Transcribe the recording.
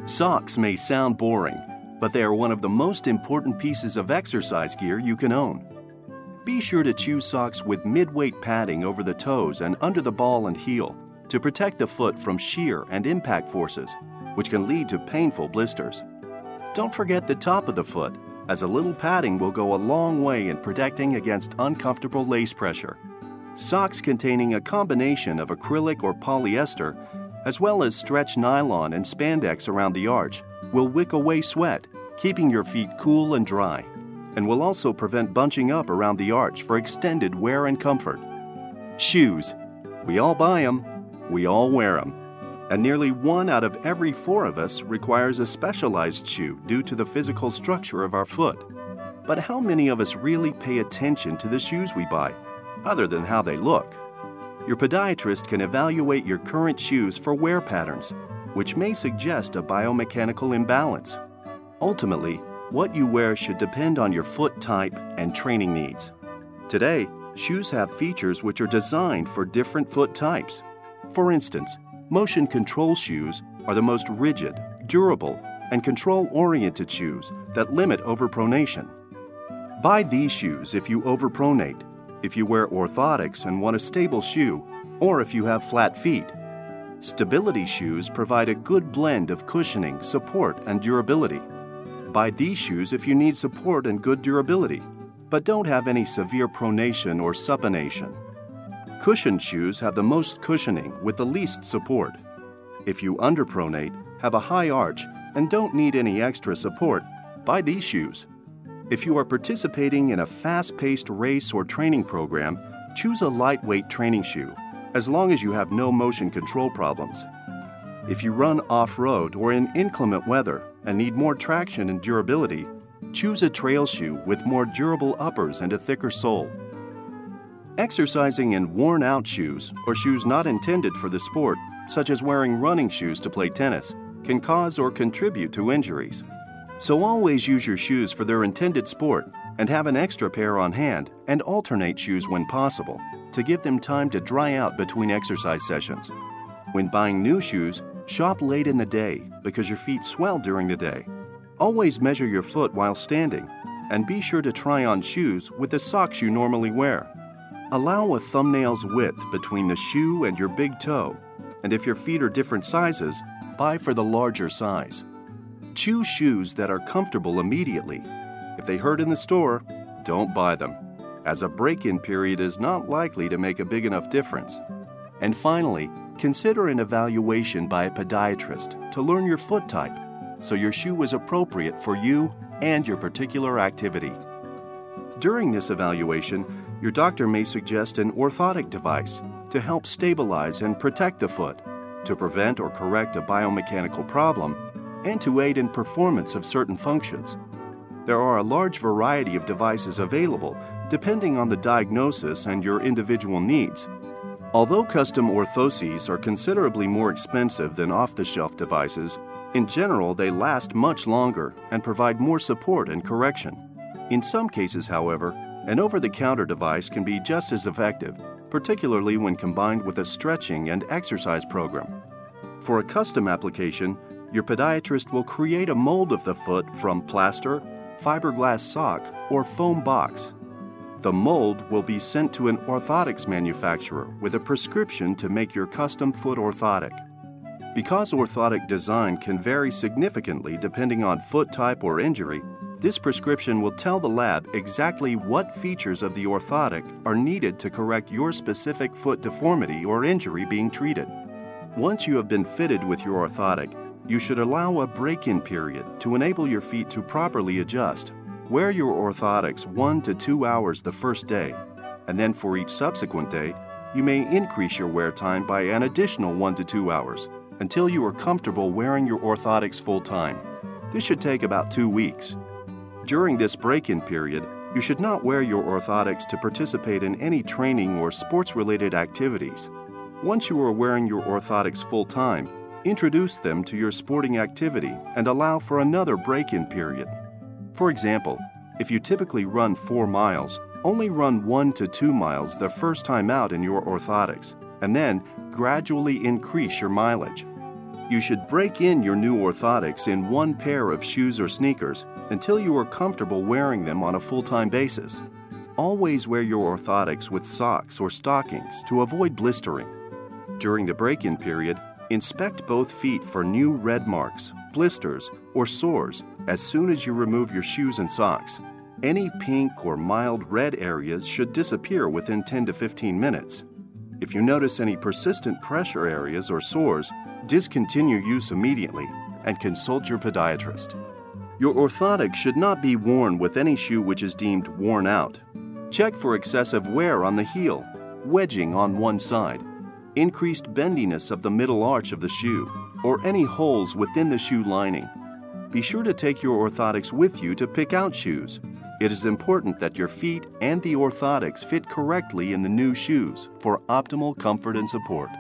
Socks may sound boring, but they are one of the most important pieces of exercise gear you can own. Be sure to choose socks with mid-weight padding over the toes and under the ball and heel to protect the foot from shear and impact forces, which can lead to painful blisters. Don't forget the top of the foot, as a little padding will go a long way in protecting against uncomfortable lace pressure. Socks containing a combination of acrylic or polyester, as well as stretch nylon and spandex around the arch, will wick away sweat, keeping your feet cool and dry, and will also prevent bunching up around the arch for extended wear and comfort. Shoes. We all buy them, we all wear them, and nearly 1 out of every 4 of us requires a specialized shoe due to the physical structure of our foot. But how many of us really pay attention to the shoes we buy, other than how they look? Your podiatrist can evaluate your current shoes for wear patterns, which may suggest a biomechanical imbalance. Ultimately, what you wear should depend on your foot type and training needs. Today, shoes have features which are designed for different foot types. For instance, motion control shoes are the most rigid, durable, and control-oriented shoes that limit overpronation. Buy these shoes if you overpronate, if you wear orthotics and want a stable shoe, or if you have flat feet. Stability shoes provide a good blend of cushioning, support, and durability. Buy these shoes if you need support and good durability, but don't have any severe pronation or supination. Cushioned shoes have the most cushioning with the least support. If you underpronate, have a high arch, and don't need any extra support, buy these shoes. If you are participating in a fast-paced race or training program, choose a lightweight training shoe, as long as you have no motion control problems. If you run off-road or in inclement weather and need more traction and durability, choose a trail shoe with more durable uppers and a thicker sole. Exercising in worn-out shoes or shoes not intended for the sport, such as wearing running shoes to play tennis, can cause or contribute to injuries. So always use your shoes for their intended sport and have an extra pair on hand and alternate shoes when possible to give them time to dry out between exercise sessions. When buying new shoes, shop late in the day because your feet swell during the day. Always measure your foot while standing and be sure to try on shoes with the socks you normally wear. Allow a thumbnail's width between the shoe and your big toe, and if your feet are different sizes, buy for the larger size. Choose shoes that are comfortable immediately. If they hurt in the store, don't buy them, as a break-in period is not likely to make a big enough difference. And finally, consider an evaluation by a podiatrist to learn your foot type, so your shoe is appropriate for you and your particular activity. During this evaluation, your doctor may suggest an orthotic device to help stabilize and protect the foot, to prevent or correct a biomechanical problem, and to aid in performance of certain functions. There are a large variety of devices available depending on the diagnosis and your individual needs. Although custom orthoses are considerably more expensive than off-the-shelf devices, in general they last much longer and provide more support and correction. In some cases, however, an over-the-counter device can be just as effective, particularly when combined with a stretching and exercise program. For a custom application, your podiatrist will create a mold of the foot from plaster, fiberglass sock, or foam box. The mold will be sent to an orthotics manufacturer with a prescription to make your custom foot orthotic. Because orthotic design can vary significantly depending on foot type or injury, this prescription will tell the lab exactly what features of the orthotic are needed to correct your specific foot deformity or injury being treated. Once you have been fitted with your orthotic, you should allow a break-in period to enable your feet to properly adjust. Wear your orthotics 1 to 2 hours the first day, and then for each subsequent day, you may increase your wear time by an additional 1 to 2 hours until you are comfortable wearing your orthotics full-time. This should take about 2 weeks. During this break-in period, you should not wear your orthotics to participate in any training or sports-related activities. Once you are wearing your orthotics full-time, introduce them to your sporting activity and allow for another break-in period. For example, if you typically run 4 miles, only run 1 to 2 miles the first time out in your orthotics, and then gradually increase your mileage. You should break in your new orthotics in one pair of shoes or sneakers until you are comfortable wearing them on a full-time basis. Always wear your orthotics with socks or stockings to avoid blistering. During the break-in period, inspect both feet for new red marks, blisters, or sores as soon as you remove your shoes and socks. Any pink or mild red areas should disappear within 10 to 15 minutes. If you notice any persistent pressure areas or sores, discontinue use immediately and consult your podiatrist. Your orthotic should not be worn with any shoe which is deemed worn out. Check for excessive wear on the heel, wedging on one side, increased bendiness of the middle arch of the shoe, or any holes within the shoe lining. Be sure to take your orthotics with you to pick out shoes. It is important that your feet and the orthotics fit correctly in the new shoes for optimal comfort and support.